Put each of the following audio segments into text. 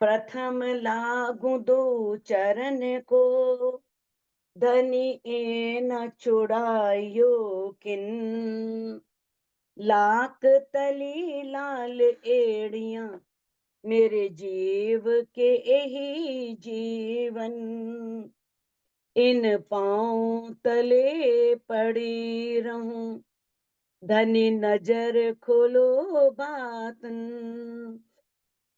प्रथम लागू दो चरण को, धनी ए न छुड़ायो किन। लाख तली लाल एड़ियां, मेरे जीव के यही जीवन। इन पांव तले पड़ी रहूं, धनी नजर खोलो बातन।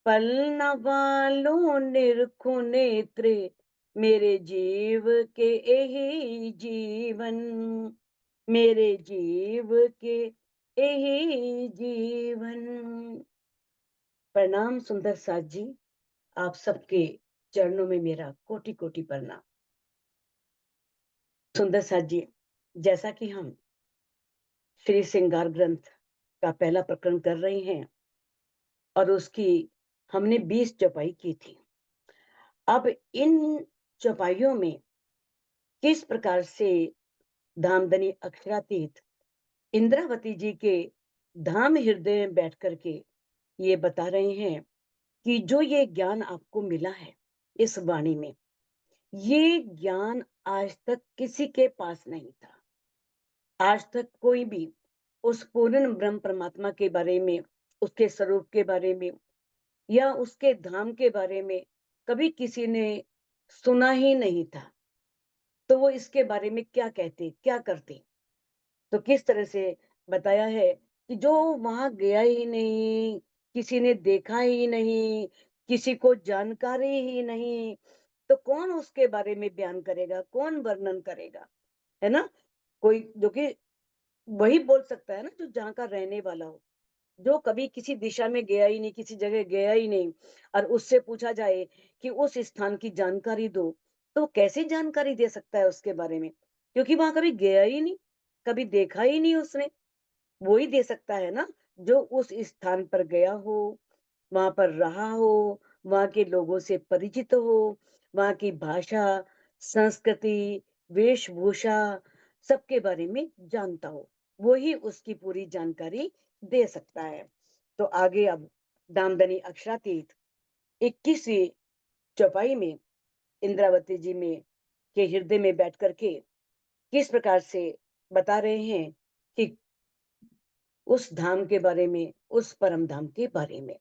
पल न वालों निरखु नेत्रे, मेरे जीव के यही जीवन। मेरे जीव के यही जीवन। प्रणाम सुंदर साथ जी, आप सबके चरणों में मेरा कोटि कोटि प्रणाम। सुंदर साथ जी, जैसा कि हम श्री श्रृंगार ग्रंथ का पहला प्रकरण कर रहे हैं और उसकी हमने 20 चौपाई की थी। अब इन चौपाइयों में किस प्रकार से धामधनी अक्षरातीत इंद्रावती जी के धाम हृदय में बैठ करके ये बता रहे हैं कि जो ये ज्ञान आपको मिला है इस वाणी में, ये ज्ञान आज तक किसी के पास नहीं था। आज तक कोई भी उस पूर्ण ब्रह्म परमात्मा के बारे में, उसके स्वरूप के बारे में या उसके धाम के बारे में कभी किसी ने सुना ही नहीं था। तो वो इसके बारे में क्या कहते, क्या करते? तो किस तरह से बताया है कि जो वहां गया ही नहीं, किसी ने देखा ही नहीं, किसी को जानकारी ही नहीं, तो कौन उसके बारे में बयान करेगा, कौन वर्णन करेगा, है ना? कोई जो कि वही बोल सकता है ना जो जहाँ का रहने वाला हो। जो कभी किसी दिशा में गया ही नहीं, किसी जगह गया ही नहीं, और उससे पूछा जाए कि उस स्थान की जानकारी दो, तो कैसे जानकारी दे सकता है उसके बारे में? क्योंकि वहां कभी गया ही नहीं, कभी देखा ही नहीं उसने। वो ही दे सकता है ना जो उस स्थान पर गया हो, वहां पर रहा हो, वहां के लोगों से परिचित हो, वहां की भाषा, संस्कृति, वेशभूषा सबके बारे में जानता हो। वो ही उसकी पूरी जानकारी दे सकता है। तो आगे अब दामदनी अक्षरातीत 21वीं चौपाई में इंद्रावती जी में के हृदय में बैठ करके किस प्रकार से बता रहे हैं कि उस धाम के बारे में, उस परम धाम के बारे में।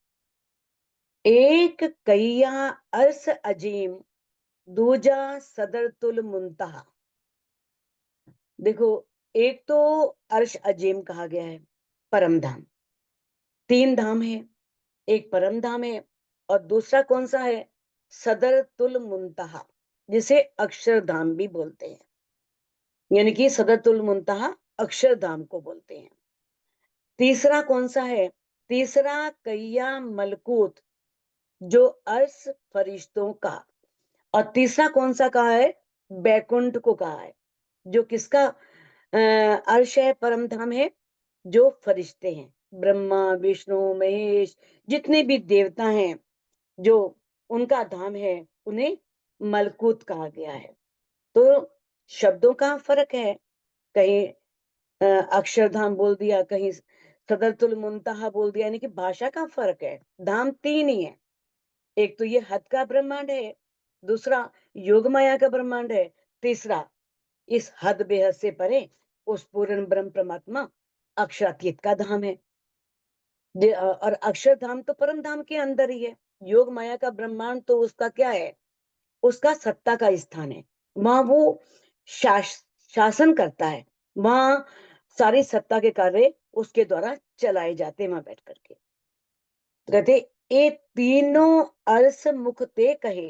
एक कैया अर्स अजीम, दूजा सदर तुल मुंतहा। देखो, एक तो अर्श अजीम कहा गया है, परम धाम। 3 धाम है, एक परम धाम है और दूसरा कौन सा है? सदर तुल मुंतहा, जिसे अक्षरधाम भी बोलते हैं। यानी कि सदर तुल मुंतहा अक्षरधाम को बोलते हैं। तीसरा कौन सा है? तीसरा कैया मलकूत, जो अर्श फरिश्तों का। और तीसरा कौन सा कहा है? बैकुंठ को कहा है, जो किसका अर्श है, परम धाम है, जो फरिश्ते हैं, ब्रह्मा विष्णु महेश, जितने भी देवता हैं, जो उनका धाम है, उन्हें मलकूत कहा गया है। तो शब्दों का फर्क है, कहीं अक्षरधाम बोल दिया, कहीं सदरतुल मुंतहा बोल दिया, यानी कि भाषा का फर्क है। धाम 3 ही है, एक तो ये हद का ब्रह्मांड है, दूसरा योग माया का ब्रह्मांड है, तीसरा इस हद बेहद से परे उस पूर्ण ब्रह्म परमात्मा अक्षरातीत का धाम है। और अक्षरधाम तो परम धाम के अंदर ही है। योग माया का ब्रह्मांड तो उसका क्या है? उसका सत्ता का स्थान है। वहां वो शासन करता है, वहां सारी सत्ता के कार्य उसके द्वारा चलाए जाते हैं वहां बैठ करके। तो कहते ये तीनों अर्स मुख ते कहे,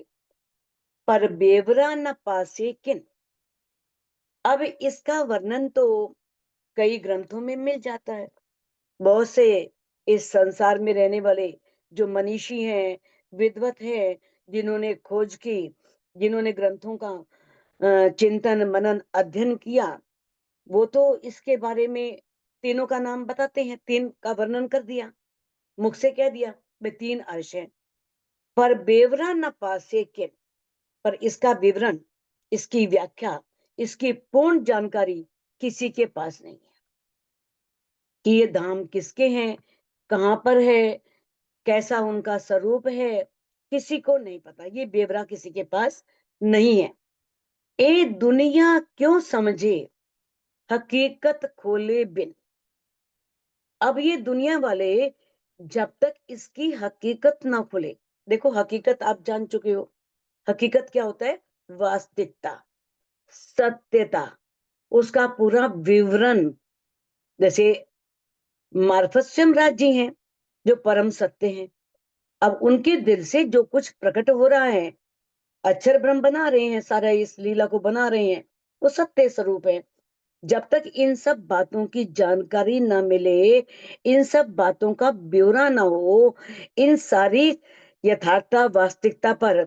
पर बेवरा न पासे किन। अब इसका वर्णन तो कई ग्रंथों में मिल जाता है। बहुत से इस संसार में रहने वाले जो मनीषी हैं, विद्वत हैं, जिन्होंने खोज की, जिन्होंने ग्रंथों का चिंतन मनन अध्ययन किया, वो तो इसके बारे में तीनों का नाम बताते हैं, 3 का वर्णन कर दिया, मुख से कह दिया वे 3 अर्श हैं। पर बेवरा न पासे के, पर इसका विवरण, इसकी व्याख्या इसकी पूर्ण जानकारी किसी के पास नहीं है कि ये धाम किसके हैं, कहाँ पर है, कैसा उनका स्वरूप है, किसी को नहीं पता। ये ब्यौरा किसी के पास नहीं है। ए दुनिया क्यों समझे, हकीकत खोले बिन। अब ये दुनिया वाले जब तक इसकी हकीकत ना खुले, देखो हकीकत आप जान चुके हो, हकीकत क्या होता है? वास्तविकता, सत्यता, उसका पूरा विवरण। जैसे मार्फत राज जी हैं, जो परम सत्य हैं। अब उनके दिल से जो कुछ प्रकट हो रहा है, अक्षर ब्रह्म बना रहे हैं, सारा इस लीला को बना रहे हैं, वो सत्य स्वरूप है। जब तक इन सब बातों की जानकारी ना मिले, इन सब बातों का ब्यौरा ना हो, इन सारी यथार्थता वास्तविकता पर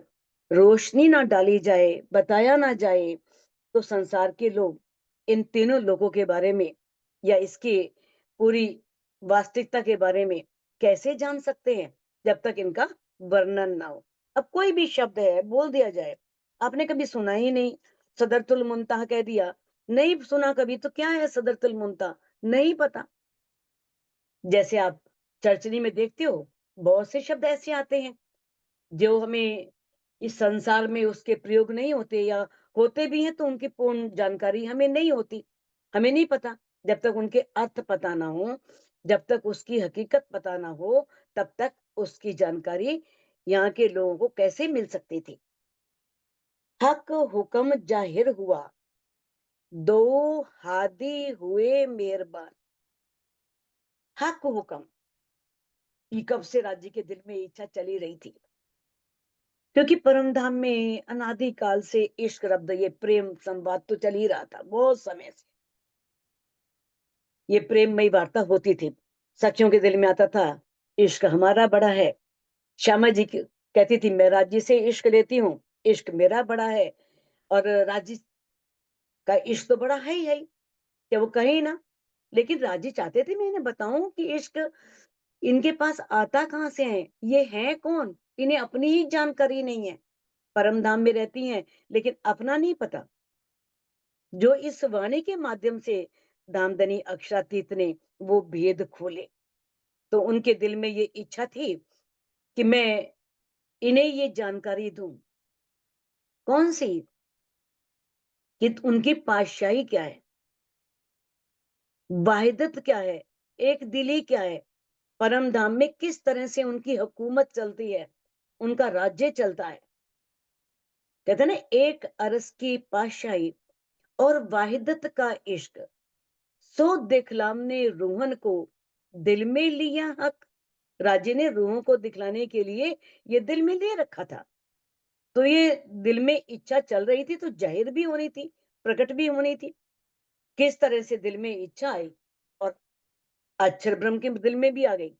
रोशनी ना डाली जाए, बताया ना जाए, तो संसार के लोग इन तीनों लोगों के बारे में या इसकी पूरी वास्तविकता के बारे में कैसे जान सकते हैं, जब तक इनका वर्णन ना हो। अब कोई भी शब्द है बोल दिया जाए, आपने कभी सुना ही नहीं, सदरतुल मुंतहा कह दिया, नहीं सुना कभी, तो क्या है सदरतुल मुंतहा, नहीं पता। जैसे आप चर्चरी में देखते हो, बहुत से शब्द ऐसे आते हैं जो हमें इस संसार में उसके प्रयोग नहीं होते, या होते भी हैं तो उनकी पूर्ण जानकारी हमें नहीं होती, हमें नहीं पता। जब तक उनके अर्थ पता ना हो, जब तक उसकी हकीकत पता ना हो, तब तक उसकी जानकारी यहाँ के लोगों को कैसे मिल सकती थी। हक हुक्म जाहिर हुआ, दो हादी हुए मेहरबान। हक हुक्म, ये कब से राज्य के दिल में इच्छा चली रही थी, क्योंकि परम धाम में अनादि काल से इश्क रब्द, ये प्रेम संवाद तो चल ही रहा था बहुत समय से। ये प्रेममयी वार्ता होती थी, सखियों के दिल में आता था, इश्क हमारा बड़ा है। श्यामा जी कहती थी, मैं राज्य से इश्क लेती हूँ, इश्क मेरा बड़ा है। और राज्य का इश्क तो बड़ा है ही है, क्या वो कहे ना। लेकिन राजी चाहते थे मैं इन्हें बताऊं कि इश्क इनके पास आता कहाँ से है, ये है कौन, इन्हें अपनी ही जानकारी नहीं है। परम धाम में रहती हैं, लेकिन अपना नहीं पता। जो इस वाणी के माध्यम से दामदनी अक्षरातीत ने वो भेद खोले, तो उनके दिल में ये इच्छा थी कि मैं इन्हें ये जानकारी दूं। कौन सी? कि उनकी पातशाही क्या है, वाहिदत क्या है, एक दिली क्या है, परम धाम में किस तरह से उनकी हुकूमत चलती है, उनका राज्य चलता है। कहते ना, एक अरस की पातशाही और वाहिदत का इश्क, सो दिखलामने रूहन को दिल में लिया हक। राजे ने रूहों को दिखलाने के लिए ये दिल में ले रखा था। तो ये दिल में इच्छा चल रही थी, तो जाहिर भी होनी थी, प्रकट भी होनी थी। किस तरह से दिल में इच्छा आई, और अक्षर ब्रह्म के दिल में भी आ गई,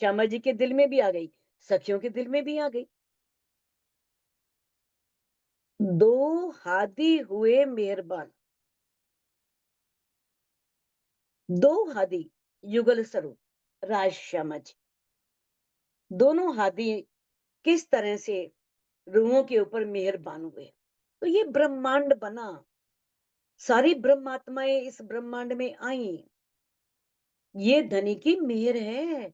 श्यामा जी के दिल में भी आ गई, सखियों के दिल में भी आ गई। दो हादी हुए मेहरबान, दो हादी युगल स्वरूप राज श्यामा जी, दोनों हादी किस तरह से रूहों के ऊपर मेहरबान हुए। तो ये ब्रह्मांड बना, सारी ब्रह्मात्माएं इस ब्रह्मांड में आई, ये धनी की मेहर है।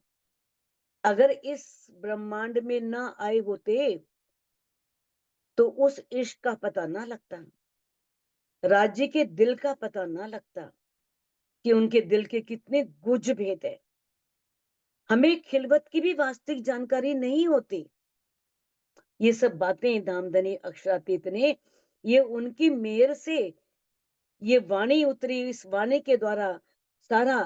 अगर इस ब्रह्मांड में ना आए होते, तो उस इश्क का पता ना लगता, राज्य के दिल का पता ना लगता, कि उनके दिल के कितने गुज भेद है। हमें खिलवत की भी वास्तविक जानकारी नहीं होती। ये सब बातें दामदनी अक्षरातीत ने, ये उनकी मेहर से ये वाणी उतरी, इस वाणी के द्वारा सारा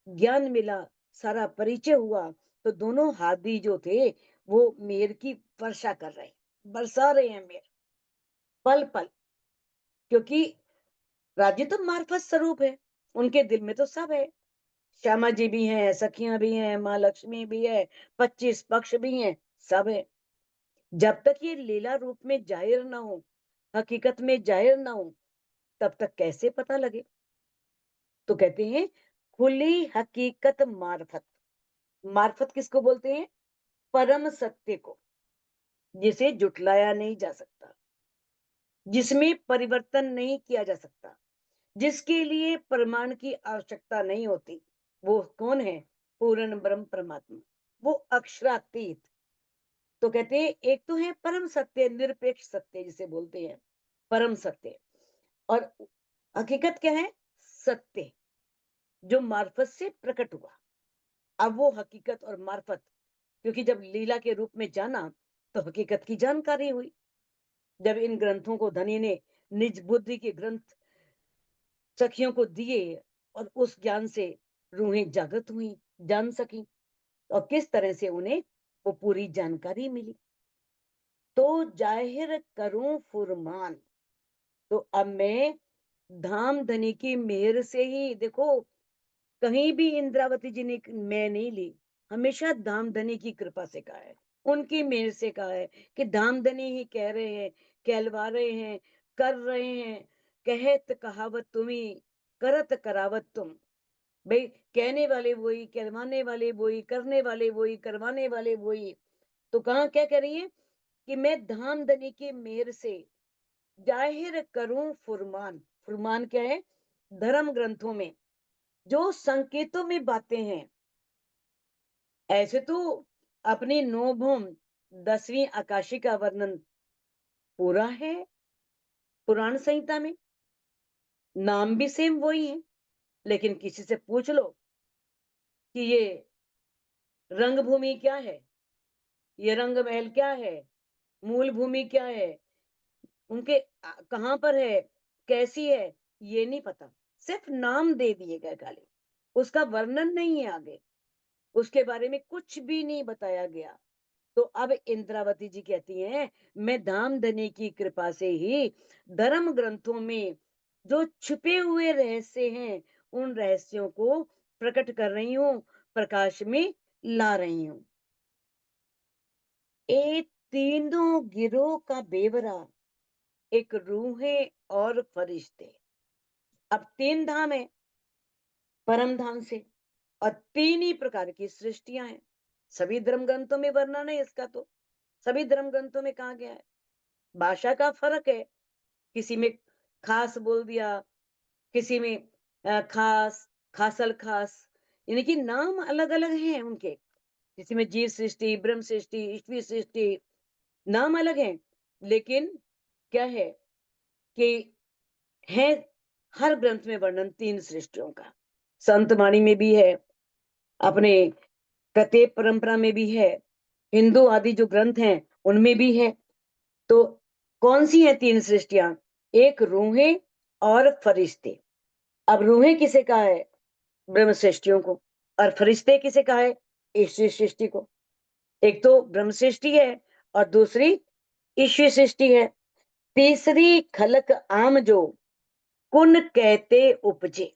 ज्ञान मिला, सारा परिचय हुआ। तो दोनों हादी जो थे, वो मेहर की वर्षा कर रहे हैं, बरसा रहे हैं मेहर पल पल। क्योंकि राज्य तो मार्फत स्वरूप है, उनके दिल में तो सब है। श्यामा जी भी हैं, सखियां भी हैं, माँ लक्ष्मी भी है, 25 पक्ष भी हैं, सब है। जब तक ये लीला रूप में जाहिर ना हो, हकीकत में जाहिर ना हो, तब तक कैसे पता लगे। तो कहते हैं, खुली हकीकत मार्फत। मार्फत किसको बोलते हैं? परम सत्य को, जिसे जुटलाया नहीं जा सकता। जिसमें परिवर्तन नहीं किया जा सकता, जिसके लिए प्रमाण की आवश्यकता नहीं होती, वो कौन है? पूर्ण ब्रह्म परमात्मा, वो अक्षरातीत। तो कहते हैं एक तो है परम सत्य, निरपेक्ष सत्य जिसे बोलते हैं, परम सत्य। और हकीकत क्या है? सत्य, जो मार्फत से प्रकट हुआ। अब वो हकीकत और मार्फत, क्योंकि जब लीला के रूप में जाना तो हकीकत की जानकारी हुई। जब इन ग्रंथों को धनी ने निज बुद्धि के ग्रंथ सखियों को दिए और उस ज्ञान से रूहें जागृत हुई, जान सकी, और किस तरह से उन्हें वो पूरी जानकारी मिली। तो जाहिर करूं फुरमान, तो अब मैं धाम धनी की मेहर से ही, देखो कहीं भी इंद्रावती जी ने मैं नहीं ली, हमेशा धामधनी की कृपा से कहा है, उनकी मेहर से कहा है कि धामधनी ही कह रहे हैं, कहलवा रहे हैं, कर रहे हैं। कहत कहावत तुम्ही, करत करावत तुम। भाई कहने वाले वही, कहलवाने वाले वही, करने वाले वही, करवाने वाले वही। तो कहा क्या कह रही है कि मैं धामधनी की मेहर से जाहिर करूं फुरमान। फुरमान क्या है? धर्म ग्रंथों में जो संकेतों में बातें हैं। ऐसे तो अपनी नौ भूम 10वीं आकाशी का वर्णन पूरा है पुराण संहिता में, नाम भी सेम वही है। लेकिन किसी से पूछ लो कि ये रंगभूमि क्या है, ये रंग महल क्या है, मूल भूमि क्या है, उनके कहां पर है, कैसी है, ये नहीं पता। सिर्फ नाम दे दिए गए खाली, उसका वर्णन नहीं है आगे, उसके बारे में कुछ भी नहीं बताया गया। तो अब इंद्रावती जी कहती हैं मैं धामधनी की कृपा से ही धर्म ग्रंथों में जो छुपे हुए रहस्य हैं उन रहस्यों को प्रकट कर रही हूं, प्रकाश में ला रही हूं। ये तीनों गिरोह का बेवरा, एक रूहें और फरिश्ते। अब तीन धाम है परम धाम से, और तीन ही प्रकार की सृष्टियां हैं। सभी धर्म ग्रंथों में वर्णन है इसका, तो सभी धर्म ग्रंथों में कहा गया है। भाषा का फर्क है, किसी में खास बोल दिया, किसी में खास, खासल खास, यानी कि नाम अलग अलग हैं उनके। किसी में जीव सृष्टि, ब्रह्म सृष्टि, ईश्वरी सृष्टि, नाम अलग हैं। लेकिन क्या है कि है हर ग्रंथ में वर्णन तीन सृष्टियों का। संत वाणी में भी है, अपने प्रत्येक परंपरा में भी है, हिंदू आदि जो ग्रंथ हैं उनमें भी है। तो कौन सी है तीन सृष्टियां? एक रूहें और फरिश्ते। अब रूहें किसे कहा है? ब्रह्म सृष्टियों को। और फरिश्ते किसे कहा है? ईश्वरी सृष्टि को। एक तो ब्रह्म सृष्टि है और दूसरी ईश्वरी सृष्टि है। तीसरी खलक आम जो कुन कहते उपजे।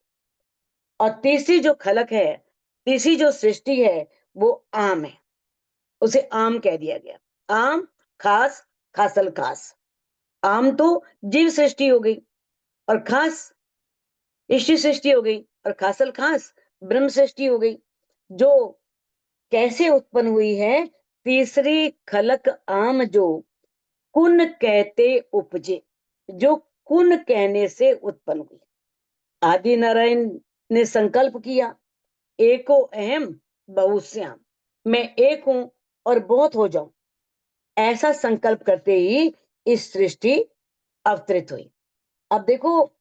और तीसरी जो खलक है, तीसरी जो सृष्टि है, वो आम है, उसे आम कह दिया गया। आम, खास, खासल खास। आम तो जीव सृष्टि हो गई, और खास ईश्वरी सृष्टि हो गई, और खासल खास ब्रह्म सृष्टि हो गई। जो कैसे उत्पन्न हुई है? तीसरी खलक आम जो कुन कहते उपजे, जो कुन कहने से उत्पन्न हुई। आदि नारायण ने संकल्प किया, एको अहम बहुश्याम, मैं एक हूं और बहुत हो जाऊं। ऐसा संकल्प करते ही इस सृष्टि अवतरित हुई। अब देखो,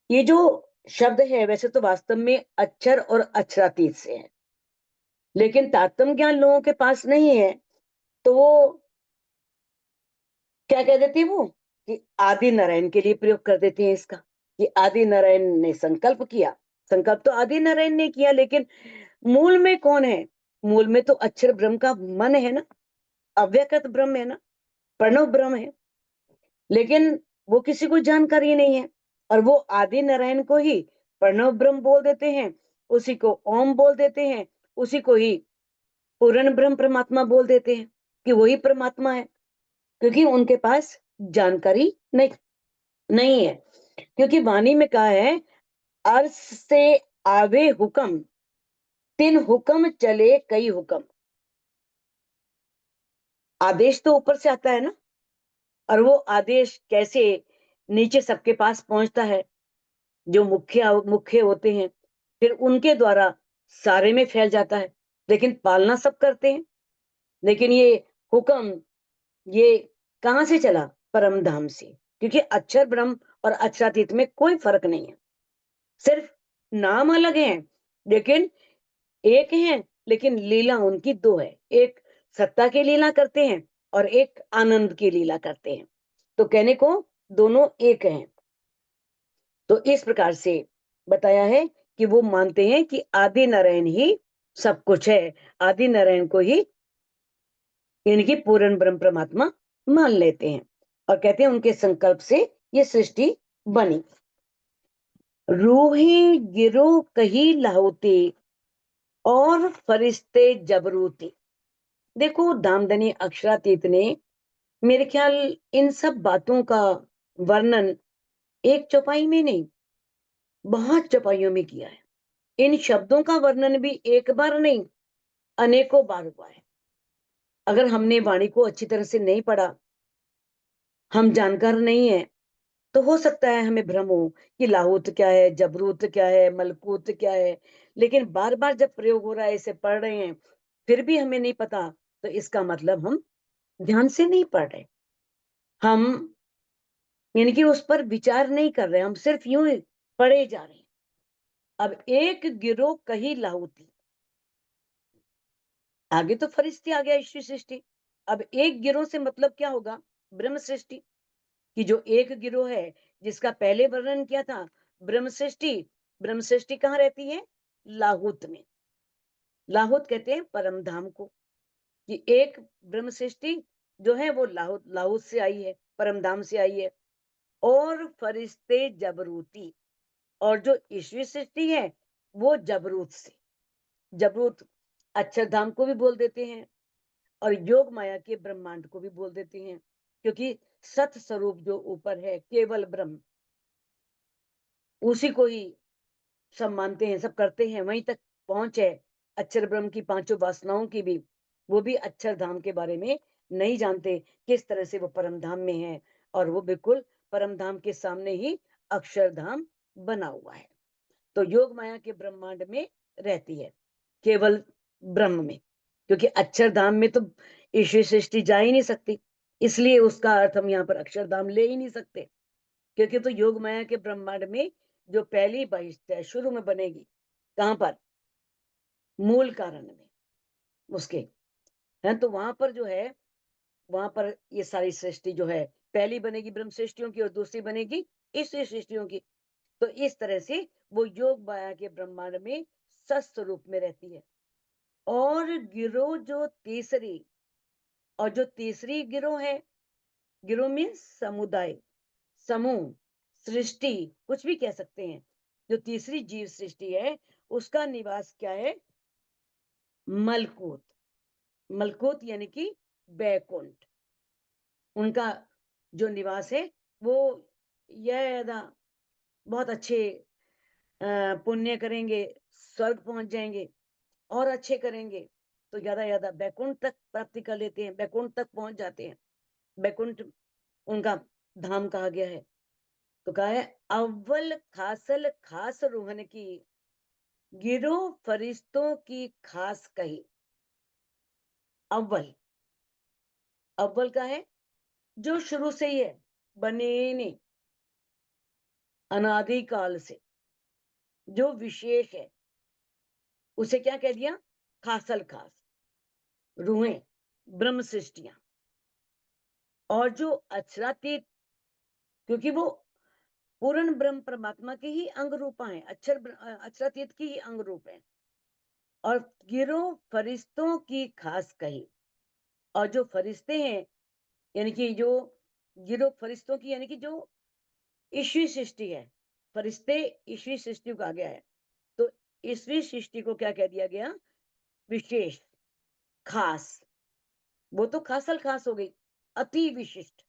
ये जो शब्द है वैसे तो वास्तव में अक्षर और अक्षरातीत से है, लेकिन तात्म ज्ञान लोगों के पास नहीं है। तो वो क्या कह देते हैं वो, कि आदि नारायण के लिए प्रयोग कर देते हैं इसका, कि आदि नारायण ने संकल्प किया। संकल्प तो आदि नारायण ने किया, लेकिन मूल में कौन है? मूल में तो अक्षर ब्रह्म का मन है ना, अव्यक्त ब्रह्म है ना, प्रणव ब्रह्म है। लेकिन वो किसी को जानकारी नहीं है, और वो आदि नारायण को ही प्रणव ब्रह्म बोल देते हैं, उसी को ओम बोल देते हैं, उसी को ही पूर्ण ब्रह्म परमात्मा बोल देते हैं कि वही परमात्मा है। क्योंकि उनके पास जानकारी नहीं है। क्योंकि वाणी में कहा है, अर्श से आवे हुक्म, तीन हुक्म चले कई हुक्म। आदेश तो ऊपर से आता है ना, और वो आदेश कैसे नीचे सबके पास पहुंचता है, जो मुख्य मुख्य होते हैं, फिर उनके द्वारा सारे में फैल जाता है, लेकिन पालना सब करते हैं। लेकिन ये हुक्म ये कहाँ से चला? परम धाम से, क्योंकि अक्षर ब्रह्म और अक्षरातीत में कोई फर्क नहीं है, सिर्फ नाम अलग है, लेकिन एक है, लेकिन लीला उनकी दो है। एक सत्ता की लीला करते हैं और एक आनंद की लीला करते हैं, तो कहने को दोनों एक हैं। तो इस प्रकार से बताया है कि वो मानते हैं कि आदि नारायण ही सब कुछ है, आदि नारायण को ही इनकी पूर्ण ब्रह्म परमात्मा मान लेते हैं, और कहते हैं उनके संकल्प से ये सृष्टि बनी। रूहे गिरो कही लाहोते और फरिश्ते जबरूती। देखो, दामदनी अक्षरातीत ने मेरे ख्याल इन सब बातों का वर्णन एक चौपाई में नहीं, बहुत चौपाइयों में किया है। इन शब्दों का वर्णन भी एक बार नहीं, अनेकों बार हुआ है। अगर हमने वाणी को अच्छी तरह से नहीं पढ़ा, हम जानकार नहीं है, तो हो सकता है हमें भ्रम हो कि लाहौत क्या है, जबरूत क्या है, मलकूत क्या है। लेकिन बार बार जब प्रयोग हो रहा है, इसे पढ़ रहे हैं, फिर भी हमें नहीं पता, तो इसका मतलब हम ध्यान से नहीं पढ़ रहे, हम यानी कि उस पर विचार नहीं कर रहे, हम सिर्फ यूं ही पढ़े जा रहे हैं। अब एक गिरोह कही लाहौती, आगे तो फरिश्ते आ गया, ईश्वरी सृष्टि। अब एक गिरोह से मतलब क्या होगा? ब्रह्म सृष्टि की जो एक गिरोह है, जिसका पहले वर्णन किया था, ब्रह्म सृष्टि। ब्रह्म सृष्टि कहाँ रहती है? लाहौत में। लाहौत कहते हैं परम धाम को, कि एक ब्रह्म सृष्टि जो है वो लाहौत लाहौत से आई है, परम धाम से आई है। और फरिश्ते जबरूती, और जो ईश्वरी सृष्टि है वो जबरूत से। जबरूत अक्षरधाम को भी बोल देते हैं और योग माया के ब्रह्मांड को भी बोल देते हैं, क्योंकि सत स्वरूप जो ऊपर है, केवल ब्रह्म, उसी को ही सब मानते हैं, सब करते हैं, वहीं तक पहुंच है। अक्षर ब्रह्म की पांचों वासनाओं की भी, वो भी अक्षर धाम के बारे में नहीं जानते, किस तरह से वो परम धाम में है, और वो बिल्कुल परम धाम के सामने ही अक्षरधाम बना हुआ है। तो योग माया के ब्रह्मांड में रहती है, केवल ब्रह्म में, क्योंकि अक्षरधाम में तो ईश्वर सृष्टि जा ही नहीं सकती, इसलिए उसका अर्थ हम यहाँ पर अक्षरधाम ले ही नहीं सकते। क्योंकि तो योग माया के ब्रह्मांड में जो पहली बहिष्ठ है, शुरू में बनेगी कहाँ पर? मूल कारण में उसके है, तो वहां पर जो है, वहां पर ये सारी सृष्टि जो है, पहली बनेगी ब्रह्म सृष्टियों की और दूसरी बनेगी ईश्वरी सृष्टियों की। तो इस तरह से वो योग माया के ब्रह्मांड में सस्वरूप में रहती है। और गिरोह जो तीसरी, और जो तीसरी गिरोह है, गिरोह मीन्स समुदाय, समूह, सृष्टि, कुछ भी कह सकते हैं। जो तीसरी जीव सृष्टि है, उसका निवास क्या है? मलकूत। मलकूत यानी कि बैकुंठ, उनका जो निवास है वो, यह बहुत अच्छे पुण्य करेंगे, स्वर्ग पहुंच जाएंगे, और अच्छे करेंगे तो ज्यादा ज्यादा बैकुंठ तक प्राप्ति कर लेते हैं, बैकुंठ तक पहुंच जाते हैं। बैकुंठ उनका धाम कहा गया है। तो कहा है, अव्वल खासल खास रूहन की, गिरो फरिश्तों की खास कही। अव्वल, अव्वल का है जो शुरू से ही है, बने नहीं, अनादिकाल से, जो विशेष है, उसे क्या कह दिया? खासल खास रूहें, ब्रह्म सृष्टियां। और जो अक्षरातीत, क्योंकि वो पूर्ण ब्रह्म परमात्मा की ही अंग रूपा है, अक्षरातीत की ही अंग रूप है। और गिरो फरिश्तों की खास कही, और जो फरिश्ते हैं, यानी कि जो गिरो फरिश्तों की, यानी कि जो ईश्वरी सृष्टि है, फरिश्ते ईश्वरी सृष्टि को आ गया है, तो ईश्वरी सृष्टि को क्या कह दिया गया? विशेष, खास। वो तो खासल खास हो गई, अति विशिष्ट,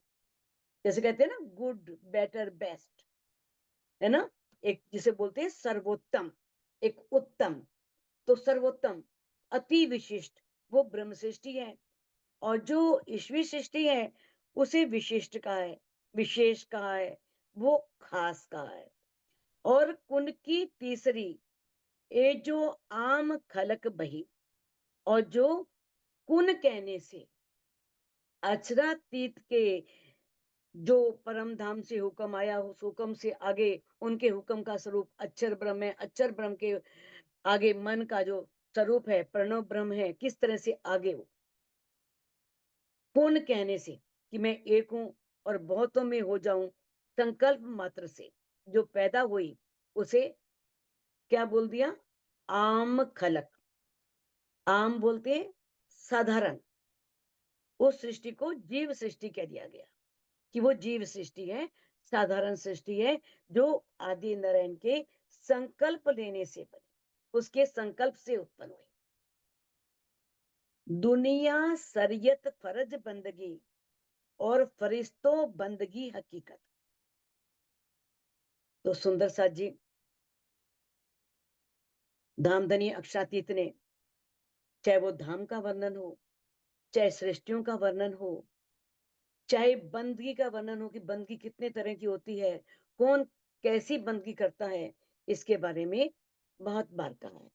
जैसे कहते हैं ना, गुड, बेटर, बेस्ट, है ना, एक जिसे बोलते हैं सर्वोत्तम, एक उत्तम, तो सर्वोत्तम, अति विशिष्ट, वो ब्रह्म सृष्टि है। और जो ईश्वरी सृष्टि है, उसे विशिष्ट कहा है, विशेष कहा है, वो खास कहा है। और कुन की तीसरी, ए जो आम खलक बही, और जो कुन कहने से अचरातीत के जो परम धाम से हुक्म आया, उस हुक्म से आगे उनके हुक्म का स्वरूप अक्षर ब्रह्म है। अक्षर ब्रह्म के आगे मन का जो स्वरूप है प्रणव ब्रह्म है, किस तरह से आगे हो पूर्ण कहने से कि मैं एक हूं और बहुतों में हो जाऊं, संकल्प मात्र से जो पैदा हुई उसे क्या बोल दिया? आम खलक। आम बोलते हैं साधारण, उस सृष्टि को जीव सृष्टि कह दिया गया कि वो जीव सृष्टि है, साधारण सृष्टि है, जो आदि नारायण के संकल्प लेने से बनी, उसके संकल्प से उत्पन्न हुई। दुनिया शरीयत फर्ज बंदगी और फरिश्तों बंदगी हकीकत। तो सुंदर साथ जी धामधनी अक्षातीत ने, चाहे वो धाम का वर्णन हो, चाहे सृष्टियों का वर्णन हो, चाहे बंदगी का वर्णन हो कि बंदगी कितने तरह की होती है, कौन कैसी बंदगी करता है, इसके बारे में बहुत बार कहा है।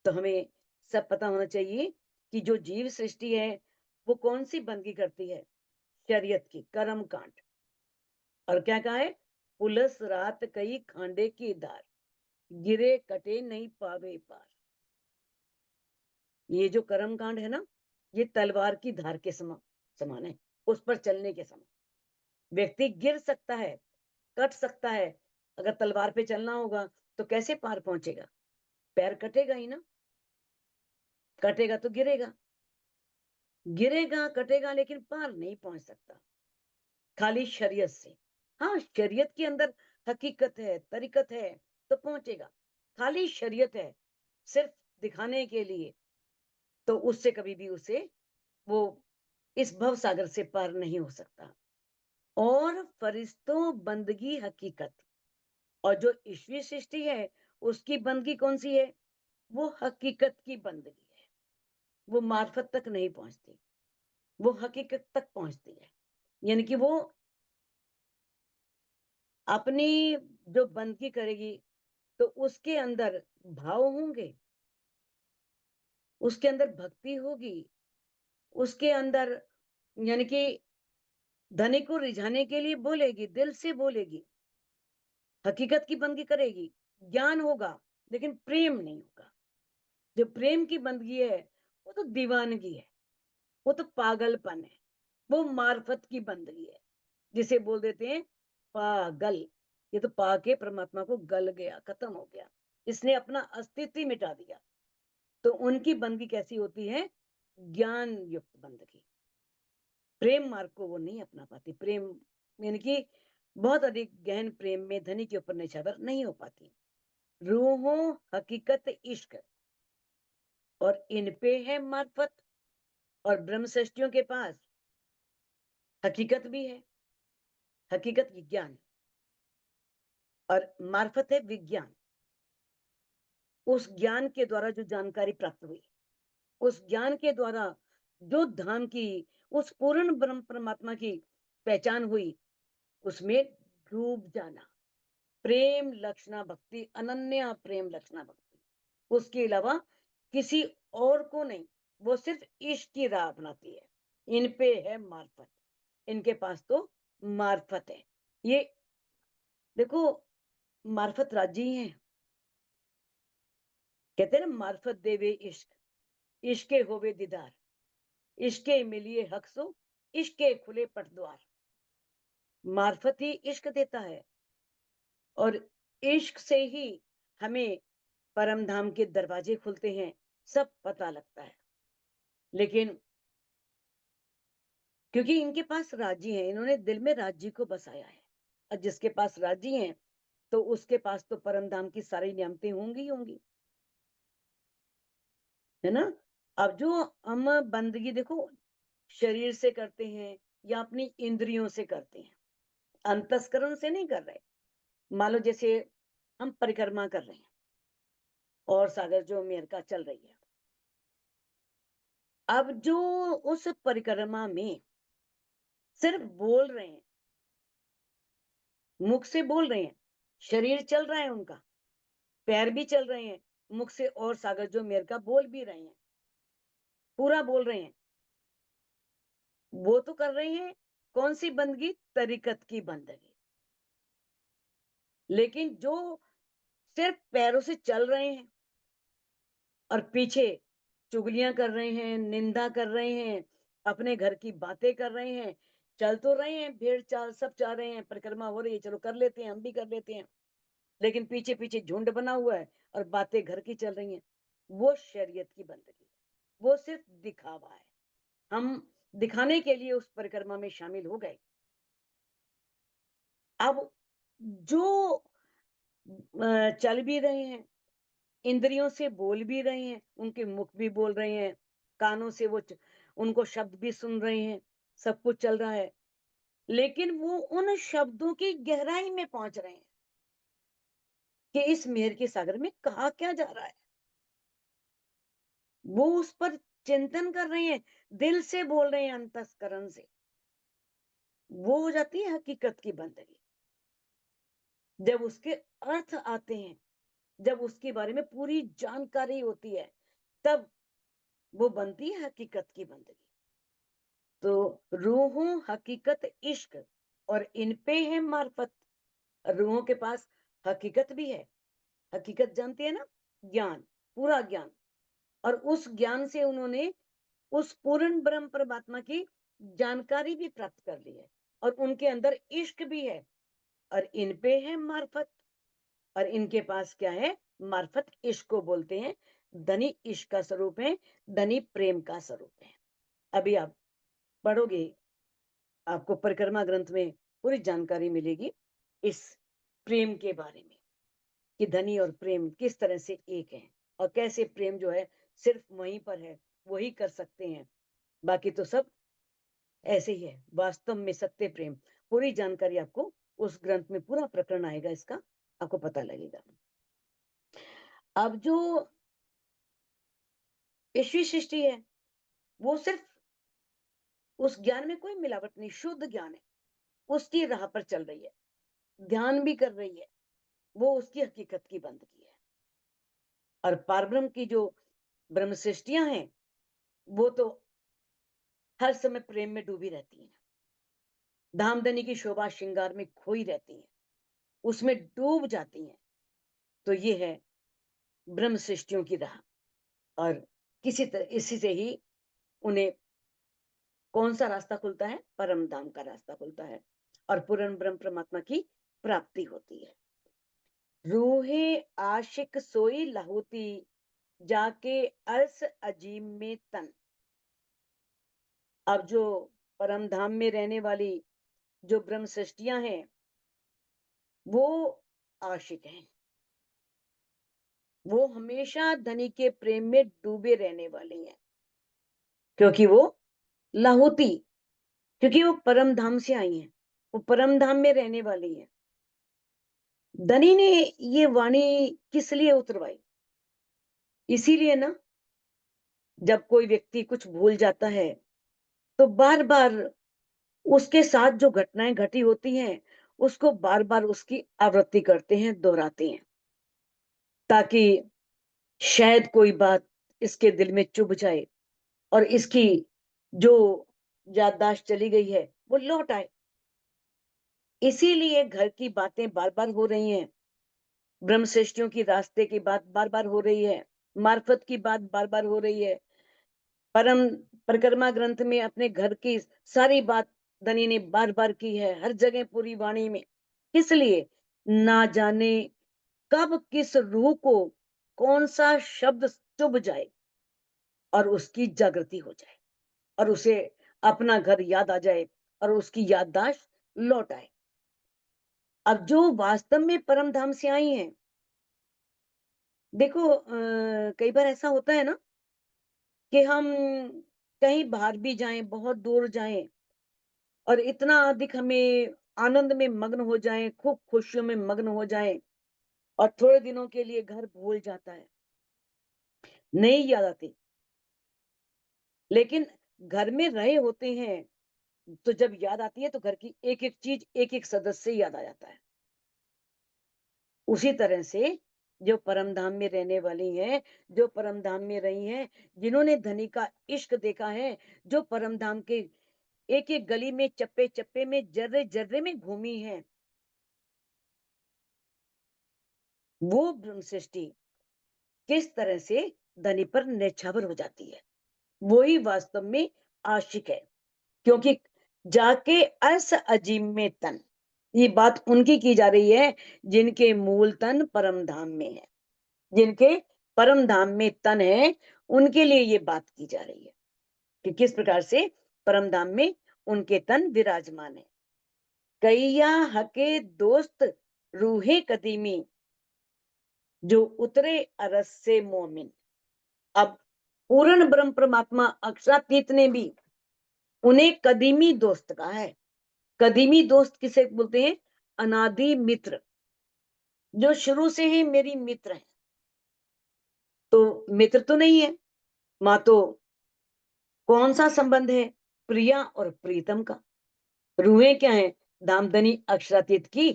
तो हमें सब पता होना चाहिए कि जो जीव सृष्टि है वो कौन सी बंदगी करती है? शरीयत की, कर्म कांड। और क्या कहा है? पुलस रात कई खांडे की धार, गिरे कटे नहीं पावे पार। ये जो कर्म कांड है ना, ये तलवार की धार के समान है, उस पर चलने के समान। व्यक्ति गिर सकता है, कट सकता है। अगर तलवार पे चलना होगा तो कैसे पार पहुंचेगा? पैर कटेगा ही ना, कटेगा तो गिरेगा, गिरेगा कटेगा, लेकिन पार नहीं पहुंच सकता खाली शरीयत से। हाँ, शरीयत के अंदर हकीकत है, तरीकत है, तो पहुंचेगा। खाली शरीयत है सिर्फ दिखाने के लिए, तो उससे कभी भी उसे वो इस भव सागर से पार नहीं हो सकता। और फरिश्तों बंदगी हकीकत, और जो ईश्वरीय सृष्टि है उसकी बंदगी कौन सी है? वो हकीकत की बंदगी है। वो मार्फत तक नहीं पहुंचती, वो हकीकत तक पहुंचती है। यानी कि वो अपनी जो बंदगी करेगी तो उसके अंदर भाव होंगे, उसके अंदर भक्ति होगी, उसके अंदर यानी कि धनी को रिझाने के लिए बोलेगी, दिल से बोलेगी, हकीकत की बंदगी करेगी, ज्ञान होगा, लेकिन प्रेम नहीं होगा। जो प्रेम की बंदगी है वो तो दीवानगी है, वो तो पागलपन है, वो मार्फत की बंदगी है, जिसे बोल देते हैं पागल। ये तो पाके परमात्मा को गल गया, खत्म हो गया, इसने अपना अस्तित्व ही मिटा दिया। तो उनकी बंदगी कैसी होती है? ज्ञान युक्त बंदगी। प्रेम मार्ग को वो नहीं अपना पाती। प्रेम यानी कि बहुत अधिक गहन प्रेम में धनी के ऊपर निछावर नहीं हो पाती। रूहों हकीकत इश्क, और इन पे है मार्फत। और ब्रह्म सृष्टियों के पास हकीकत भी है, हकीकत ज्ञान, और मार्फत है विज्ञान। उस ज्ञान के द्वारा जो जानकारी प्राप्त हुई, उस ज्ञान के द्वारा जो धाम की, उस पूर्ण ब्रह्म परमात्मा की पहचान हुई, उसमें डूब जाना। प्रेम लक्षणा भक्ति, अनन्या प्रेम लक्षणा भक्ति, उसके अलावा किसी और को नहीं, वो सिर्फ इश्क की राह अपनाती है। इन पे है मार्फत, इनके पास तो मार्फत है। ये देखो, मार्फत राजी ही है। कहते हैं ना, मार्फत देवे इश्क, इश्के होवे दीदार, इश्के मिलिए हक सो, इश्के खुले पट द्वार। मार्फत ही इश्क देता है, और इश्क से ही हमें परम धाम के दरवाजे खुलते हैं, सब पता लगता है। लेकिन क्योंकि इनके पास राजी है, इन्होंने दिल में राज्य को बसाया है, और जिसके पास राजी है तो उसके पास तो परम धाम की सारी नियमतें होंगी ही होंगी, है ना। अब जो हम बंदगी देखो शरीर से करते हैं या अपनी इंद्रियों से करते हैं, अंतस्करण से नहीं कर रहे। मान लो जैसे हम परिक्रमा कर रहे हैं और सागर जो मेर का चल रही है, अब जो उस परिक्रमा में सिर्फ बोल रहे हैं, मुख से बोल रहे हैं, शरीर चल रहा है उनका, पैर भी चल रहे हैं, मुख से और सागर जो मेर का बोल भी रहे हैं, पूरा बोल रहे हैं। वो तो कर रहे हैं कौन सी बंदगी? तरीकत की बंदगी। लेकिन जो सिर्फ पैरों से चल रहे हैं और पीछे चुगलियां कर रहे हैं, निंदा कर रहे हैं, अपने घर की बातें कर रहे हैं, चल तो रहे हैं, भेड़ चाल सब चाह रहे हैं, परिक्रमा हो रही है, चलो कर लेते हैं, हम भी कर लेते हैं, लेकिन पीछे पीछे झुंड बना हुआ है और बातें घर की चल रही हैं। वो शरीयत की बंदगी है, वो सिर्फ दिखावा है। हम दिखाने के लिए उस परिक्रमा में शामिल हो गए। अब जो चल भी रहे हैं, इंद्रियों से बोल भी रहे हैं, उनके मुख भी बोल रहे हैं, कानों से उनको शब्द भी सुन रहे हैं, सब कुछ चल रहा है, लेकिन वो उन शब्दों की गहराई में पहुंच रहे हैं कि इस मेहर के सागर में कहा क्या जा रहा है। वो उस पर चिंतन कर रहे हैं, दिल से बोल रहे हैं, अंतस्करण से। वो हो जाती है हकीकत की बंदगी। जब उसके अर्थ आते हैं, जब उसके बारे में पूरी जानकारी होती है, तब वो बनती है हकीकत की बंदगी। तो रूहों हकीकत इश्क और इन पे है मार्फत। रूहों के पास हकीकत भी है। हकीकत जानते हैं ना, ज्ञान, पूरा ज्ञान। और उस ज्ञान से उन्होंने उस पूर्ण ब्रह्म परमात्मा की जानकारी भी प्राप्त कर ली है, और उनके अंदर इश्क भी है, और इन पे है मार्फत। और इनके पास क्या है? मार्फत। इश्क को बोलते हैं, धनी इश्क का स्वरूप है, धनी प्रेम का स्वरूप है। अभी आप पढ़ोगे, आपको परिक्रमा ग्रंथ में पूरी जानकारी मिलेगी इस प्रेम के बारे में, कि धनी और प्रेम किस तरह से एक है, और कैसे प्रेम जो है सिर्फ वहीं पर है, वही कर सकते हैं, बाकी तो सब ऐसे ही है। वास्तव में सत्य प्रेम, पूरी जानकारी आपको उस ग्रंथ में, पूरा प्रकरण आएगा इसका, आपको पता लगेगा। अब जो ईश्वरी सृष्टि है, वो सिर्फ उस ज्ञान में कोई मिलावट नहीं, शुद्ध ज्ञान है, उसकी राह पर चल रही है, ध्यान भी कर रही है, वो उसकी हकीकत की बंदगी है। और पारब्रह्म की जो ब्रह्म सृष्टियां हैं, वो तो हर समय प्रेम में डूबी रहती हैं, धामधनी की शोभा श्रृंगार में खोई रहती हैं, उसमें डूब जाती हैं। तो ये है ब्रह्म सृष्टियों की राह। और किसी तरह इसी से ही उन्हें कौन सा रास्ता खुलता है? परम धाम का रास्ता खुलता है, और पूर्ण ब्रह्म परमात्मा की प्राप्ति होती है। रूहे आशिक सोई लाहौती, जाके अर्स अजीम में तन। अब जो परम धाम में रहने वाली जो ब्रह्म सृष्टियां हैं, वो आशिक हैं, वो हमेशा धनी के प्रेम में डूबे रहने वाली हैं, क्योंकि वो लाहौती, क्योंकि वो परम धाम से आई हैं, वो परम धाम में रहने वाली हैं। धनी ने ये वाणी किस लिए उतरवाई? इसीलिए ना, जब कोई व्यक्ति कुछ भूल जाता है, तो बार बार उसके साथ जो घटनाएं घटी होती हैं, उसको बार बार उसकी आवृत्ति करते हैं, दोहराते हैं, ताकि शायद कोई बात इसके दिल में चुभ जाए, और इसकी जो याददाश्त चली गई है वो लौट आए। इसीलिए घर की बातें बार बार हो रही हैं, ब्रह्म श्रेष्ठियों की रास्ते की बात बार बार हो रही है, मार्फत की बात बार बार हो रही है। परम परिक्रमा ग्रंथ में अपने घर की सारी बात धनी ने बार बार की है, हर जगह पूरी वाणी में। किस लिए? ना जाने कब किस रूह को कौन सा शब्द चुभ जाए और उसकी जागृति हो जाए, और उसे अपना घर याद आ जाए, और उसकी याददाश्त लौट आए। अब जो वास्तव में परम धाम से आई हैं, देखो कई बार ऐसा होता है ना, कि हम कहीं बाहर भी जाएं, बहुत दूर जाएं, और इतना अधिक हमें आनंद में मग्न हो जाएं, खूब खुशियों में मग्न हो जाएं, और थोड़े दिनों के लिए घर भूल जाता है, नहीं याद आती। लेकिन घर में रहे होते हैं, तो जब याद आती है तो घर की एक एक चीज, एक एक सदस्य याद आ जाता है। उसी तरह से जो परम धाम में रहने वाली हैं, जो परम धाम में रही हैं, जिन्होंने धनी का इश्क देखा है, जो परम धाम के एक-एक गली में, चप्पे-चप्पे में, जर्रे-जर्रे में घूमी हैं, वो ब्रह्म सृष्टि किस तरह से धनी पर न्यौछावर हो जाती है। वो ही वास्तव में आशिक है। क्योंकि जाके अर्श अजीम में तन, ये बात उनकी की जा रही है जिनके मूल तन परम धाम में है, जिनके परम धाम में तन है, उनके लिए ये बात की जा रही है कि किस प्रकार से परम धाम में उनके तन विराजमान है। कैया हके दोस्त रूहे कदीमी, जो उतरे अरस से मोमिन। अब पूर्ण ब्रह्म परमात्मा अक्षरातीत ने भी उन्हें कदीमी दोस्त कहा है। कदीमी दोस्त किसे बोलते हैं? अनादि मित्र, जो शुरू से ही मेरी मित्र है। तो मित्र तो नहीं है, मां तो कौन सा संबंध है? प्रिया और प्रीतम का। रूहें क्या है? दामदनी अक्षरातीत की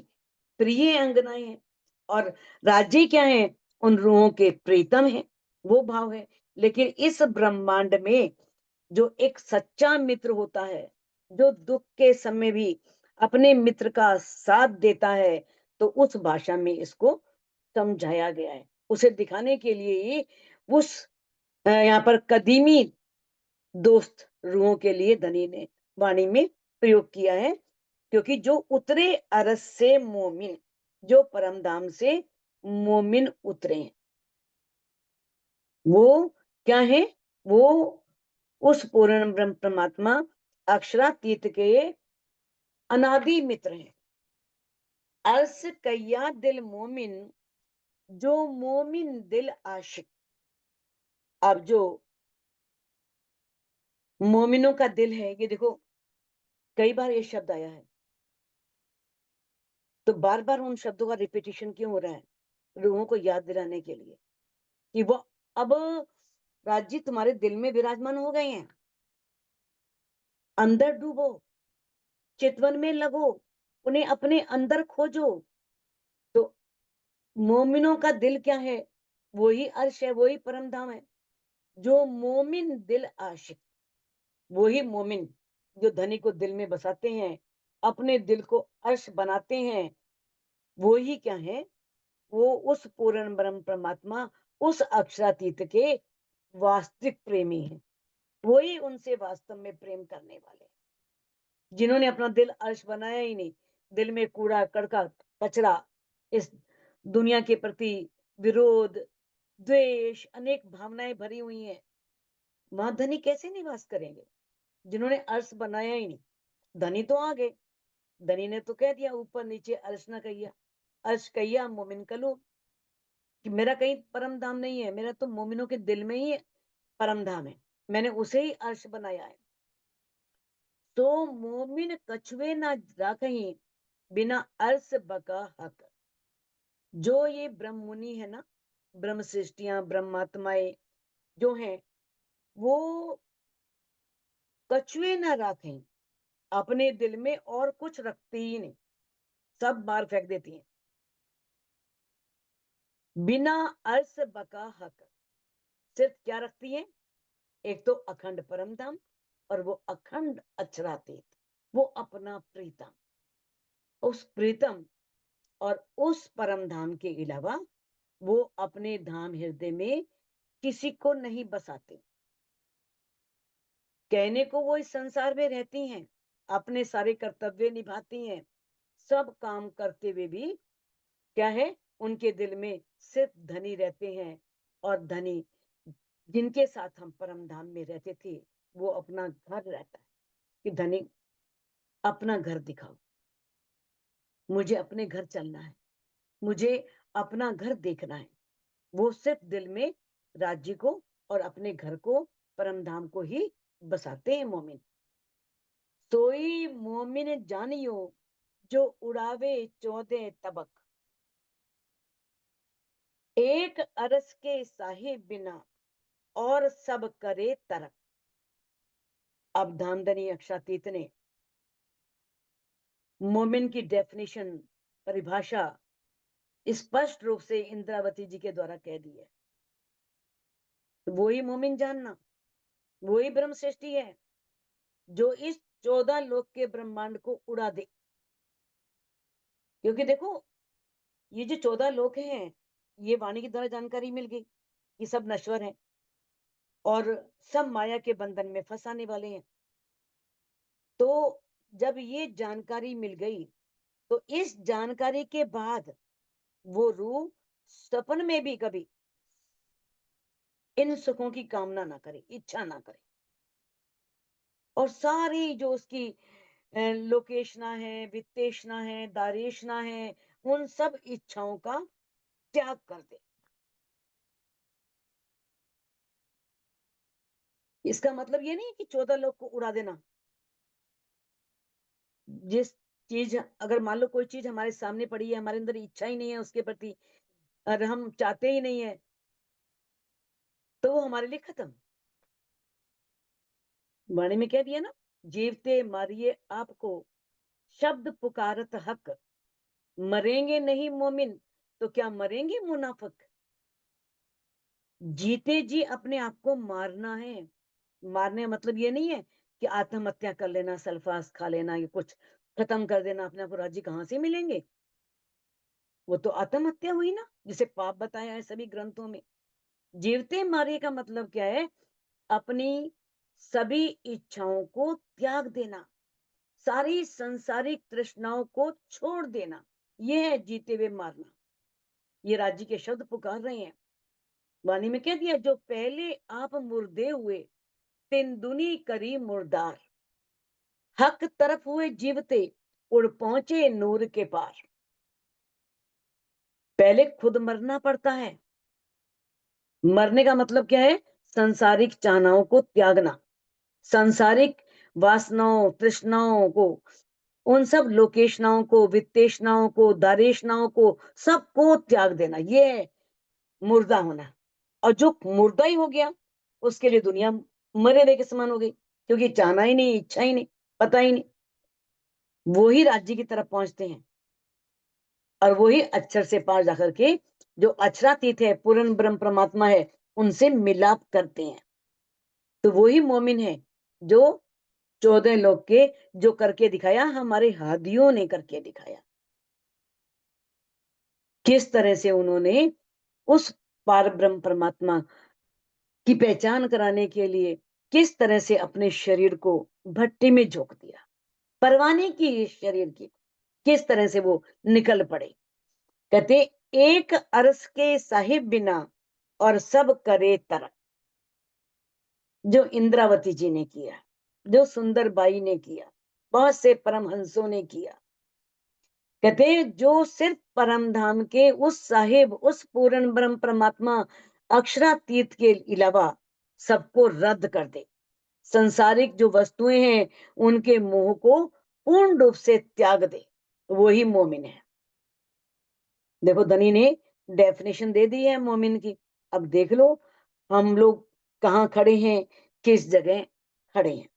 प्रिय अंगनाएं हैं, और राज्य क्या है? उन रूहों के प्रीतम है, वो भाव है। लेकिन इस ब्रह्मांड में जो एक सच्चा मित्र होता है, जो दुख के समय भी अपने मित्र का साथ देता है, तो उस भाषा में इसको समझाया गया है। उसे दिखाने के लिए ही उस यहाँ पर कदीमी दोस्त रूहों के लिए धनी ने वाणी में प्रयोग किया है। क्योंकि जो उतरे अरस से मोमिन, जो परम धाम से मोमिन उतरे हैं, वो क्या है? वो उस पूर्ण ब्रह्म परमात्मा अक्षरातीत के अनादि मित्र हैं। अर्स कैया दिल मोमिन, जो मोमिन दिल आशिक। अब जो मोमिनों का दिल है, ये देखो कई बार ये शब्द आया है, तो बार बार उन शब्दों का रिपीटिशन क्यों हो रहा है? लोगों को याद दिलाने के लिए कि वो अब राज्य तुम्हारे दिल में विराजमान हो गए हैं। अंदर डूबो, चितवन में लगो, उन्हें अपने अंदर खोजो। तो मोमिनों का दिल क्या है? वही अर्श है, वही परम धाम है। जो मोमिन दिल आशिक, वही मोमिन जो धनी को दिल में बसाते हैं, अपने दिल को अर्श बनाते हैं, वो ही क्या है? वो उस पूर्ण ब्रह्म परमात्मा, उस अक्षरातीत के वास्तविक प्रेमी हैं। वही उनसे वास्तव में प्रेम करने वाले हैं। जिन्होंने अपना दिल अर्श बनाया ही नहीं, दिल में कूड़ा कड़का कचरा, इस दुनिया के प्रति विरोध, द्वेष, अनेक भावनाएं भरी हुई हैं, वहां धनी कैसे निवास करेंगे? जिन्होंने अर्श बनाया ही नहीं। धनी तो आ गए, धनी ने तो कह दिया ऊपर नीचे अर्श न कहिया, अर्श कहिया मोमिन कलो, कि मेरा कहीं परम धाम नहीं है, मेरा तो मोमिनों के दिल में ही परम धाम है, मैंने उसे ही अर्श बनाया है। तो मोमिन कछुए ना राखहीं, बिना अर्श बका हक। जो ये ब्रह्म मुनि है ना, ब्रह्म सृष्टियां, ब्रह्मात्माएं जो हैं, वो कछुए ना राखें, अपने दिल में और कुछ रखती ही नहीं, सब बाहर फेंक देती हैं। बिना अर्श बका हक, सिर्फ क्या रखती हैं? एक तो अखंड परम धाम, और वो अखंड अक्षरातीत, वो अपना प्रीतम, उस प्रीतम और उस परम धाम के अलावा वो अपने धाम हृदय में किसी को नहीं बसाते। कहने को वो इस संसार में रहती हैं, अपने सारे कर्तव्य निभाती हैं, सब काम करते हुए भी क्या है? उनके दिल में सिर्फ धनी रहते हैं। और धनी जिनके साथ हम परम धाम में रहते थे, वो अपना घर रहता है कि धनी अपना घर दिखाओ, मुझे अपने घर चलना है, मुझे अपना घर देखना है। वो सिर्फ दिल में राज्य को और अपने घर को, परम धाम को ही बसाते हैं मोमिन। सोई मोमिन जानियो, जो उड़ावे 14 तबक, एक अरस के साहिब बिना और सब करे तरक। अब धामधनी अक्षातीत ने मोमिन की डेफिनेशन, परिभाषा स्पष्ट रूप से इंद्रावती जी के द्वारा कह दी है। तो वही मोमिन जानना, वही ब्रह्म सृष्टि है जो इस 14 लोक के ब्रह्मांड को उड़ा दे। क्योंकि देखो, ये जो 14 लोक हैं, ये वाणी के द्वारा जानकारी मिल गई कि सब नश्वर हैं और सब माया के बंधन में फंसाने वाले हैं। तो जब ये जानकारी मिल गई, तो इस जानकारी के बाद वो रूह सपन में भी कभी इन सुखों की कामना ना करे, इच्छा ना करे, और सारी जो उसकी लोकेशना है, वित्तेषणा है, दारेशना है, उन सब इच्छाओं का त्याग कर दे। इसका मतलब ये नहीं है कि 14 लोग को उड़ा देना। जिस चीज, अगर मान लो कोई चीज हमारे सामने पड़ी है, हमारे अंदर इच्छा ही नहीं है उसके प्रति, और हम चाहते ही नहीं है, तो वो हमारे लिए खत्म। वाणी में कह दिया ना, जीवते मारिए आपको, शब्द पुकारत हक, मरेंगे नहीं मोमिन तो क्या मरेंगे मुनाफिक। जीते जी अपने आप को मारना है। मारने का मतलब ये नहीं है कि आत्महत्या कर लेना, सल्फास खा लेना, या कुछ खत्म कर देना अपने आप को। राजी कहां से मिलेंगे? वो तो आत्महत्या हुई ना, जिसे पाप बताया है सभी ग्रंथों में। जीवते मारे का मतलब क्या है? अपनी सभी इच्छाओं को त्याग देना, सारी सांसारिक तृष्णाओं को छोड़ देना, ये है जीते हुए मारना। ये राज्य के शब्द पुकार रहे हैं। वाणी में कह दिया, जो पहले आप मुर्दे हुए, तिन दुनी करी मुर्दार, हक तरफ हुए जीवते, उड़ पहुंचे नूर के पार। पहले खुद मरना पड़ता है। मरने का मतलब क्या है? संसारिक चाहनाओं को त्यागना, सांसारिक वासनाओं, तृष्णाओं को, उन सब लोकेशनाओं को, वित्तेषणाओं को, दारेशनाओं को, सबको त्याग देना, ये है मुर्दा होना। और जो मुर्दा ही हो गया, उसके लिए दुनिया मरे हुए के समान हो गई, क्योंकि चाहना ही नहीं, इच्छा ही नहीं, पता ही नहीं। वो ही राज्य की तरफ पहुंचते हैं, और वही अक्षर से पार जाकर के जो अक्षरातीत है, पूर्ण ब्रह्म परमात्मा है, उनसे मिलाप करते हैं। तो वही मोमिन है जो 14 लोग के जो करके दिखाया, हमारे हादियों ने करके दिखाया। किस तरह से उन्होंने उस पार ब्रह्म परमात्मा की पहचान कराने के लिए किस तरह से अपने शरीर को भट्टी में झोंक दिया, परवाने की इस शरीर की किस तरह से वो निकल पड़े। कहते, एक अरस के साहिब बिना और सब करे तरक। जो इंद्रावती जी ने किया, जो सुंदर बाई ने किया, बहुत से परमहंसों ने किया। कहते, जो सिर्फ परम धाम के उस साहिब, उस पूर्ण ब्रह्म परमात्मा अक्षरातीत के अलावा सबको रद्द कर दे, संसारिक जो वस्तुएं हैं उनके मोह को पूर्ण रूप से त्याग दे, वही मोमिन है। देखो, धनी ने डेफिनेशन दे दी है मोमिन की। अब देख लो हम लोग कहाँ खड़े हैं, किस जगह खड़े हैं।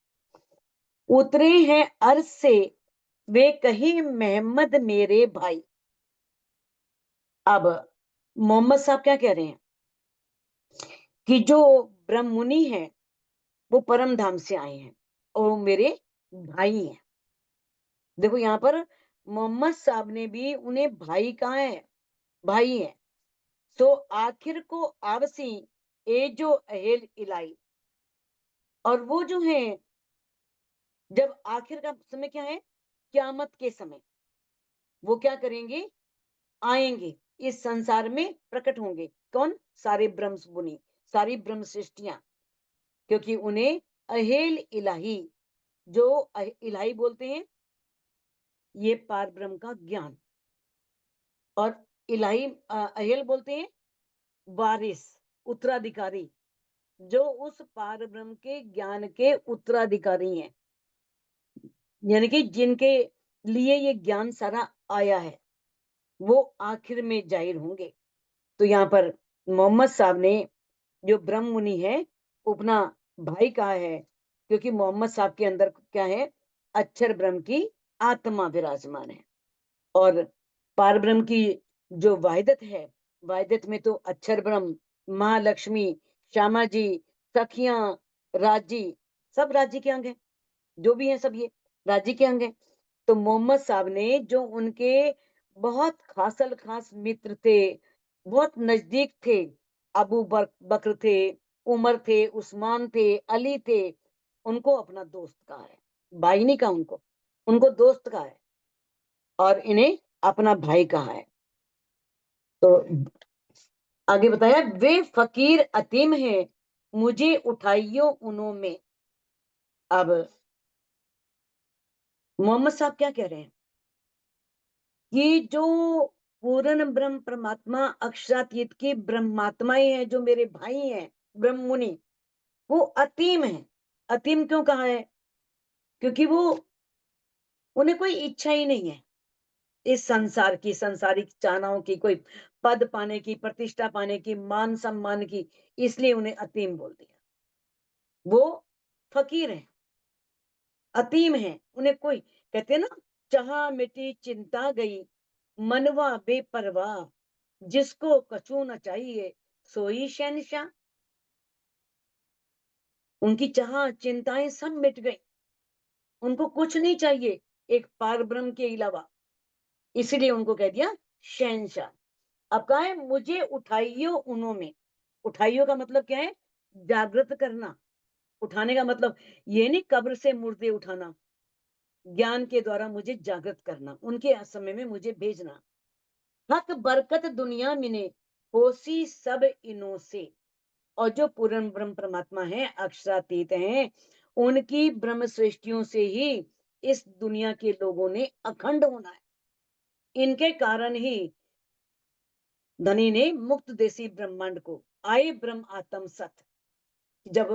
उतरे हैं अर्श से वे कहीं मोहम्मद मेरे भाई। अब मोहम्मद साहब क्या कह रहे हैं कि जो ब्रह्म मुनि है वो परम धाम से आए हैं और वो मेरे भाई हैं। देखो, यहाँ पर मोहम्मद साहब ने भी उन्हें भाई कहा है, भाई है। सो आखिर को आवसी ए जो अहेल इलाई, और वो जो है, जब आखिर का समय क्या है, क्यामत के समय, वो क्या करेंगे? आएंगे, इस संसार में प्रकट होंगे। कौन? सारे ब्रह्म मुनि, सारी ब्रह्म सृष्टियां। क्योंकि उन्हें अहेल इलाही, जो इलाही बोलते हैं, ये पार ब्रह्म का ज्ञान, और इलाही अहेल बोलते हैं वारिस, उत्तराधिकारी, जो उस पार ब्रह्म के ज्ञान के उत्तराधिकारी हैं, यानी कि जिनके लिए ये ज्ञान सारा आया है, वो आखिर में जाहिर होंगे। तो यहाँ पर मोहम्मद साहब ने जो ब्रह्म मुनि है अपना भाई कहा है, क्योंकि मोहम्मद साहब के अंदर क्या है? अक्षर ब्रह्म की आत्मा विराजमान है, और पार ब्रह्म की जो वाहिदत है, वाहिदत में तो अक्षर ब्रह्म, महालक्ष्मी, श्यामा जी, सखियां, राजी, सब राज्य के अंग हैं। जो भी हैं सब ये राज्य के अंग हैं। तो मोहम्मद साहब ने जो उनके बहुत खासल खास मित्र थे, बहुत नजदीक थे, बकर थे, उमर थे, उस्मान थे, अली थे, उनको अपना दोस्त कहा है। भाई नहीं कहा उनको, उनको दोस्त कहा है, और इन्हें अपना भाई कहा है। तो आगे बताया, वे फकीर अतीम है, मुझे उठाइयो उन्हों में। अब मोहम्मद साहब क्या कह रहे हैं कि जो पूर्ण ब्रह्म परमात्मा अक्षरातीत की ब्रह्मात्माएं हैं, जो मेरे भाई हैं ब्रह्म मुनि, वो अतीम है। अतीम क्यों कहा है? क्योंकि वो, उन्हें कोई इच्छा ही नहीं है इस संसार की, संसारिक चाहनाओं की, कोई पद पाने की, प्रतिष्ठा पाने की, मान सम्मान की, इसलिए उन्हें अतीम बोल दिया। वो फकीर है, अतीम है, उन्हें कोई, कहते हैं ना, चाह मिटी चिंता गई, मनवा बेपरवाह, जिसको कछु न चाहिए सोई शहंशाह। उनकी चाह चिंताएं सब मिट गई, उनको कुछ नहीं चाहिए एक पार ब्रह्म के अलावा, इसलिए उनको कह दिया शहंशाह। अब कहा है, मुझे उठाइयो उन्हों में। उठाइयो का मतलब क्या है? जागृत करना। उठाने का मतलब ये नहीं कब्र से मुर्दे उठाना, ज्ञान के द्वारा मुझे जागृत करना, उनके समय में मुझे भेजना। हक बरकत दुनिया मिने, होसी सब इनों से। और जो पूर्ण ब्रह्म परमात्मा है, अक्षरातीत हैं, उनकी ब्रह्म सृष्टियों से ही इस दुनिया के लोगों ने अखंड होना है। इनके कारण ही धनी ने मुक्त देसी ब्रह्मांड को आए ब्रह्म आत्म सत। जब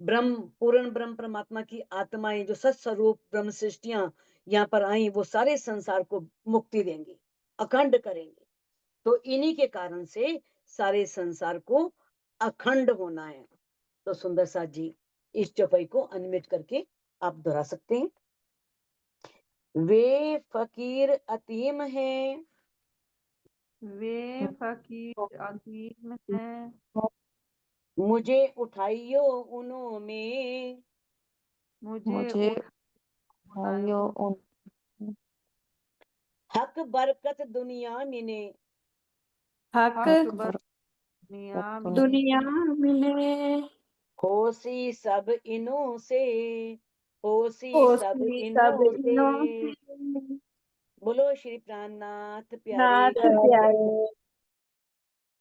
ब्रह्म, पूर्ण ब्रह्म परमात्मा की आत्माएं, जो सत स्वरूप ब्रह्म सृष्टियां यहाँ पर आई, वो सारे संसार को मुक्ति देंगी, अखंड करेंगे। तो इन्हीं के कारण से सारे संसार को अखंड होना है। तो सुंदर साथ जी इस चौपाई को अनमिट करके आप दोहरा सकते हैं। वे फकीर अतीम है, वे फकीर अतीम है, मुझे उठाइयो उन्हों में। मुझे उठाइयो उन उन हक बरकत दुनिया मिने, हक हक बर बरकत दुनिया दुनिया मिले, मिले, होसी सब इन्हों से, होसी सब होसी सब इन्हों से। इन्हों से, बोलो श्री प्राणनाथ प्यारे नाथ की। प्यारे